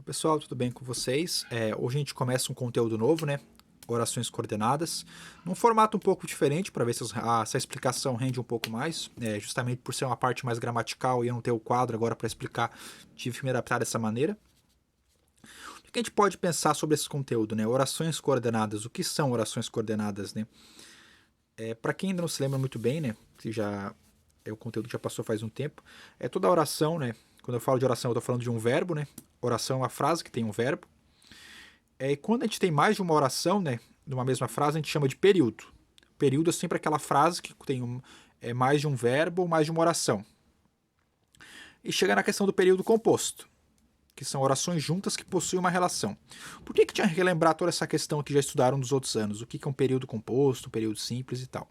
Oi, pessoal, tudo bem com vocês? Hoje a gente começa um conteúdo novo, né? Orações coordenadas, num formato um pouco diferente, para ver se essa explicação rende um pouco mais. Justamente por ser uma parte mais gramatical e eu não ter o quadro agora para explicar, tive que me adaptar dessa maneira. O que a gente pode pensar sobre esse conteúdo, né? Orações coordenadas. O que são orações coordenadas, né? Para quem ainda não se lembra muito bem, né? Que já é o conteúdo que já passou faz um tempo. Toda oração, né? Quando eu falo de oração, eu estou falando de um verbo, né? Oração é uma frase que tem um verbo. E quando a gente tem mais de uma oração, né, numa mesma frase, a gente chama de período. Período é sempre aquela frase que tem mais de um verbo ou mais de uma oração. E chega na questão do período composto, que são orações juntas que possuem uma relação. Por que tinha que relembrar toda essa questão que já estudaram nos outros anos? O que é um período composto, um período simples e tal?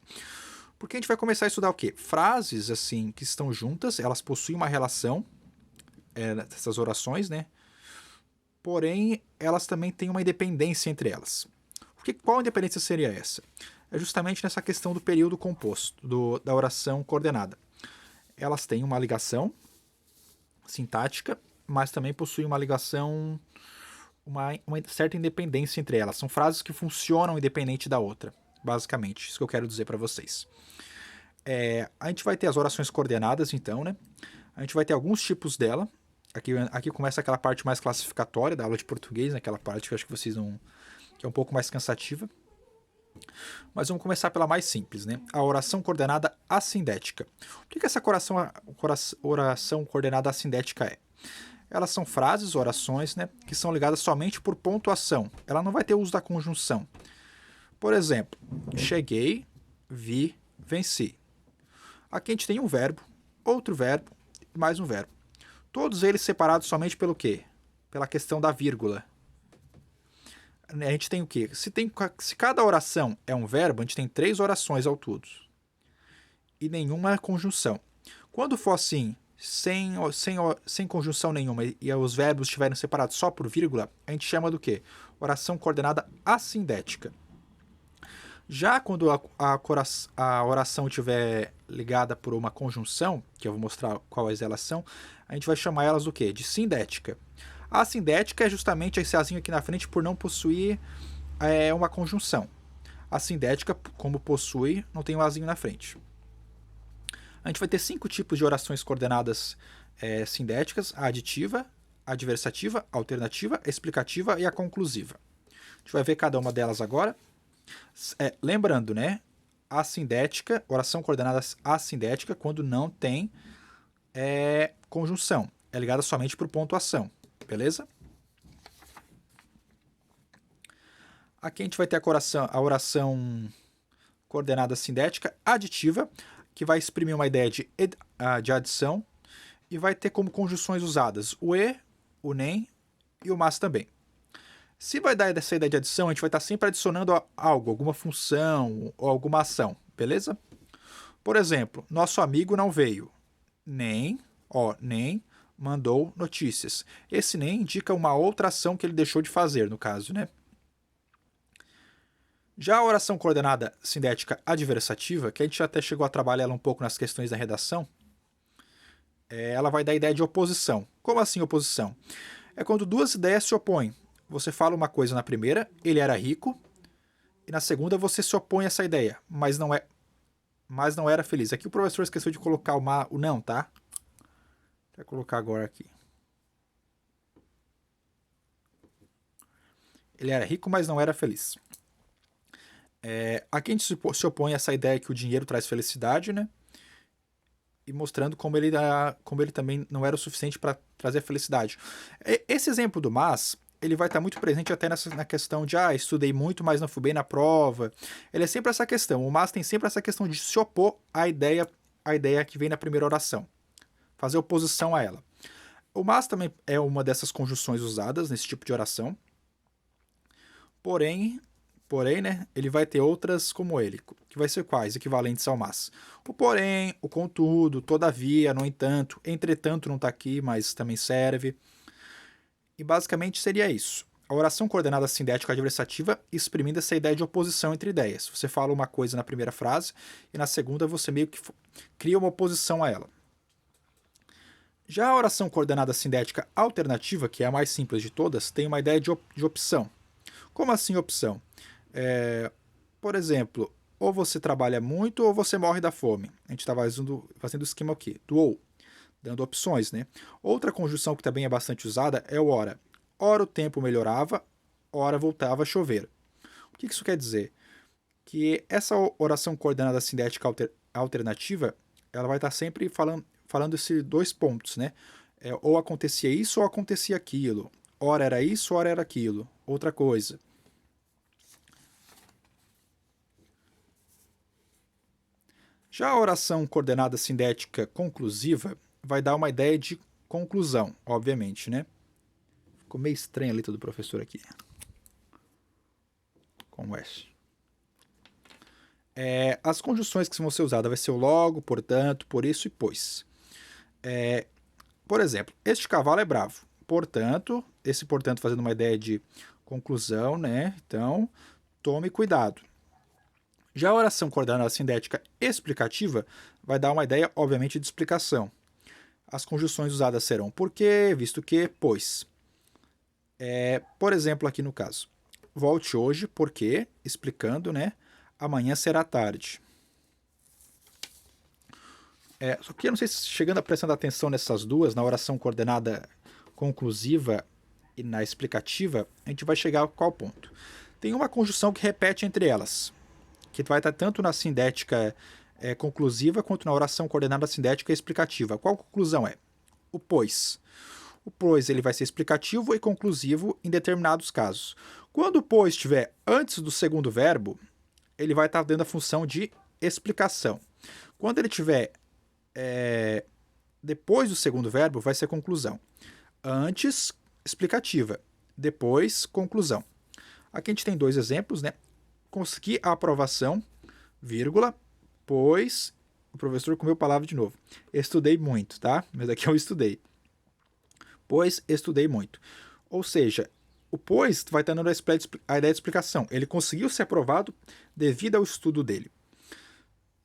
Porque a gente vai começar a estudar o quê? Frases assim que estão juntas, elas possuem uma relação, essas orações, né? Porém, elas também têm uma independência entre elas. Qual independência seria essa? É justamente nessa questão do período composto, da oração coordenada. Elas têm uma ligação sintática, mas também possuem uma ligação, uma certa independência entre elas. São frases que funcionam independente da outra, basicamente. Isso que eu quero dizer para vocês. A gente vai ter as orações coordenadas, então, né? A gente vai ter alguns tipos dela. Aqui começa aquela parte mais classificatória da aula de português, né? Aquela parte que eu acho que vocês não. Que é um pouco mais cansativa. Mas vamos começar pela mais simples, né? A oração coordenada assindética. O que essa oração coordenada assindética é? Elas são frases, orações, né? Que são ligadas somente por pontuação. Ela não vai ter uso da conjunção. Por exemplo, cheguei, vi, venci. Aqui a gente tem um verbo, outro verbo e mais um verbo. Todos eles separados somente pelo quê? Pela questão da vírgula. A gente tem o quê? Se cada oração é um verbo, a gente tem 3 orações ao todo. E nenhuma conjunção. Quando for assim, sem conjunção nenhuma e os verbos estiverem separados só por vírgula, a gente chama do quê? Oração coordenada assindética. Já quando a oração estiver ligada por uma conjunção, que eu vou mostrar quais elas são, a gente vai chamar elas do quê? De sindética. A sindética é justamente esse azinho aqui na frente por não possuir uma conjunção. A sindética, como possui, não tem um azinho na frente. A gente vai ter 5 tipos de orações coordenadas sindéticas: a aditiva, a adversativa, a alternativa, a explicativa e a conclusiva. A gente vai ver cada uma delas agora. Lembrando, né? Assindética, oração coordenada assindética, quando não tem conjunção. É ligada somente por pontuação. Beleza? Aqui a gente vai ter a oração coordenada sindética aditiva, que vai exprimir uma ideia de adição e vai ter como conjunções usadas o e, o nem e o mas também. Se vai dar essa ideia de adição, a gente vai estar sempre adicionando algo, alguma função ou alguma ação, beleza? Por exemplo, nosso amigo não veio, nem mandou notícias. Esse nem indica uma outra ação que ele deixou de fazer, no caso, né? Já a oração coordenada sindética adversativa, que a gente até chegou a trabalhar ela um pouco nas questões da redação, ela vai dar a ideia de oposição. Como assim oposição? É quando duas ideias se opõem. Você fala uma coisa na primeira, ele era rico, e na segunda você se opõe a essa ideia, mas não era feliz. Aqui o professor esqueceu de colocar o não, tá? Vou colocar agora aqui. Ele era rico, mas não era feliz. Aqui a gente se opõe a essa ideia que o dinheiro traz felicidade, né? E mostrando como ele também não era o suficiente para trazer felicidade. Esse exemplo do mas, ele vai estar muito presente até na questão de estudei muito, mas não fui bem na prova. Ele é sempre essa questão. O mas tem sempre essa questão de se opor à ideia que vem na primeira oração. Fazer oposição a ela. O mas também é uma dessas conjunções usadas nesse tipo de oração. Porém, né, ele vai ter outras como ele, que vai ser quais? Equivalentes ao mas. O porém, o contudo, todavia, no entanto, entretanto não está aqui, mas também serve. E basicamente seria isso. A oração coordenada sindética adversativa exprimindo essa ideia de oposição entre ideias. Você fala uma coisa na primeira frase e na segunda você meio que cria uma oposição a ela. Já a oração coordenada sindética alternativa, que é a mais simples de todas, tem uma ideia de opção. Como assim opção? Por exemplo, ou você trabalha muito ou você morre da fome. A gente está fazendo o esquema aqui, do ou, dando opções, né? Outra conjunção que também é bastante usada é o ora. Ora o tempo melhorava, ora voltava a chover. O que isso quer dizer? Que essa oração coordenada sindética alternativa, ela vai estar sempre falando esses dois pontos, né? Ou acontecia isso ou acontecia aquilo. Ora era isso, ora era aquilo. Outra coisa. Já a oração coordenada sindética conclusiva vai dar uma ideia de conclusão, obviamente, né? Ficou meio estranha a letra do professor aqui. Com S. As conjunções que vão ser usadas vai ser o logo, portanto, por isso e pois. Por exemplo, este cavalo é bravo. Portanto, esse portanto fazendo uma ideia de conclusão, né? Então, tome cuidado. Já a oração coordenada sindética explicativa vai dar uma ideia, obviamente, de explicação. As conjunções usadas serão porque, visto que, pois. Por exemplo, aqui no caso, volte hoje porque, explicando, né? Amanhã será tarde. Só que eu não sei se chegando a prestando atenção nessas duas, na oração coordenada conclusiva e na explicativa, a gente vai chegar a qual ponto? Tem uma conjunção que repete entre elas, que vai estar tanto na sindética conclusiva quanto na oração coordenada sindética explicativa. Qual conclusão é? O pois. O pois ele vai ser explicativo e conclusivo em determinados casos. Quando o pois estiver antes do segundo verbo, ele vai estar dando a função de explicação. Quando ele estiver depois do segundo verbo, vai ser conclusão. Antes, explicativa. Depois, conclusão. Aqui a gente tem dois exemplos, né? Consegui a aprovação, vírgula, pois... O professor comeu palavra de novo. Estudei muito, tá? Mas aqui eu estudei. Pois estudei muito. Ou seja, o pois vai estar dando a ideia de explicação. Ele conseguiu ser aprovado devido ao estudo dele.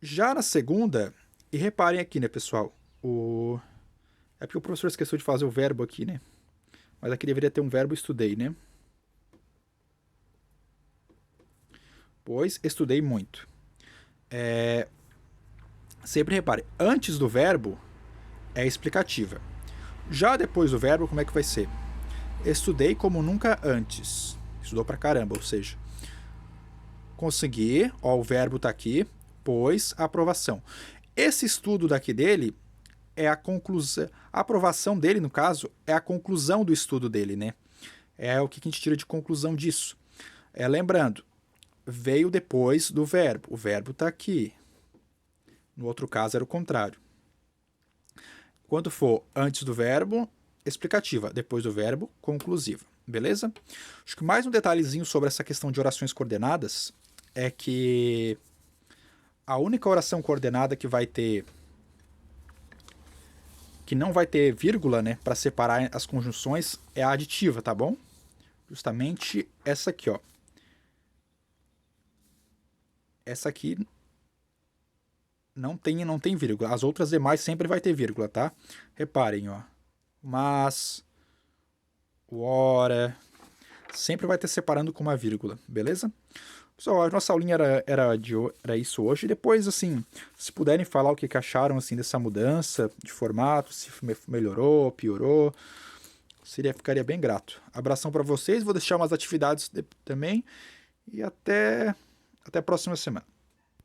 Já na segunda, e reparem aqui, né, pessoal? É porque o professor esqueceu de fazer o verbo aqui, né? Mas aqui deveria ter um verbo estudei, né? Pois estudei muito. Sempre repare, antes do verbo é explicativa. Já depois do verbo, como é que vai ser? Estudei como nunca antes. Estudou pra caramba, ou seja, consegui, ó, o verbo tá aqui, pois aprovação. Esse estudo daqui dele é a conclusão. A aprovação dele, no caso, é a conclusão do estudo dele, né? É o que a gente tira de conclusão disso. Lembrando, veio depois do verbo. O verbo está aqui. No outro caso, era o contrário. Quando for antes do verbo, explicativa. Depois do verbo, conclusiva. Beleza? Acho que mais um detalhezinho sobre essa questão de orações coordenadas é que a única oração coordenada que não vai ter vírgula, né, para separar as conjunções é a aditiva, tá bom? Justamente essa aqui, ó. Essa aqui não tem vírgula. As outras demais sempre vai ter vírgula, tá? Reparem, ó. Mas, o ora, sempre vai ter separando com uma vírgula, beleza? Pessoal, a nossa aulinha era isso hoje. Depois, assim, se puderem falar o que acharam assim, dessa mudança de formato, se melhorou, piorou, ficaria bem grato. Abração para vocês, vou deixar umas atividades também e até a próxima semana.